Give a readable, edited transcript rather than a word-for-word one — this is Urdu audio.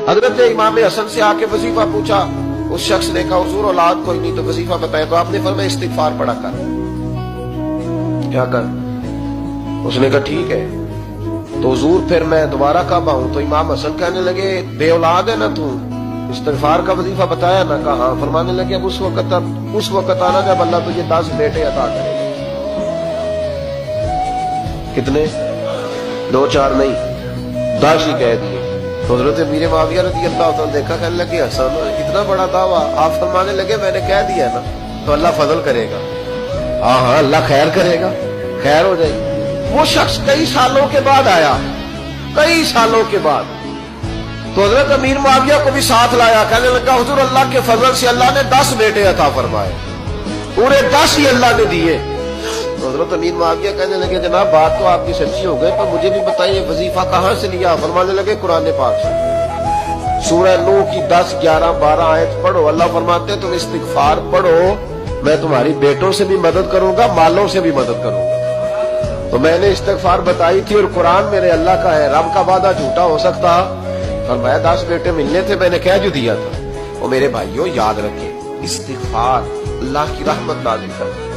حضرت امام حسن سے آ کے وظیفہ پوچھا، اس شخص نے کہا حضور اولاد کوئی نہیں تو وظیفہ بتائے، تو آپ نے فرمایا استغفار پڑھا کر، کیا کر؟ اس نے کہا ٹھیک ہے۔ تو حضور پھر میں دوبارہ کب آؤں؟ تو امام حسن کہنے لگے بے اولاد ہے نا تو، استغفار کا وظیفہ بتایا نا؟ کہا ہاں۔ فرمانے لگے اب اس وقت آنا جب اللہ تجھے 10 بیٹے عطا کرے۔ کتنے؟ 2 4 نہیں، 10 ہی کہہ دیے۔ تو حضرت امیر معاویہ رضی اللہ عنہ دیکھا، کہنے لگے حسن اتنا بڑا دعویٰ؟ آپ فرمانے لگے میں نے کہہ دیا نا تو اللہ فضل کرے گا، ہاں ہاں اللہ خیر کرے گا، خیر ہو جائے گی۔ وہ شخص کئی سالوں کے بعد آیا، کئی سالوں کے بعد، تو حضرت امیر معاویہ کو بھی ساتھ لایا، کہنے لگا حضور اللہ کے فضل سے اللہ نے 10 بیٹے عطا فرمائے، پورے 10 ہی اللہ نے دیے۔ تو حضرت امیر معاویہ کہنے لگے جناب بات تو آپ کی سچی ہو گئی، پر مجھے بھی بتائیے وظیفہ کہاں سے لیا؟ فرمانے لگے قرآن پاک سے، سورہ نوح کی 10 11 12 آیت پڑھو۔ اللہ فرماتے ہیں تم استغفار پڑھو، میں تمہاری بیٹوں سے بھی مدد کروں گا، مالوں سے بھی مدد کروں گا۔ تو میں نے استغفار بتائی تھی اور قرآن میرے اللہ کا ہے، رب کا وعدہ جھوٹا ہو سکتا؟ فرمایا 10 بیٹے ملنے تھے، میں نے کہہ جو دیا تھا۔ اور میرے بھائیوں یاد رکھیں، استغفار اللہ کی رحمت نازل کرتا ہے۔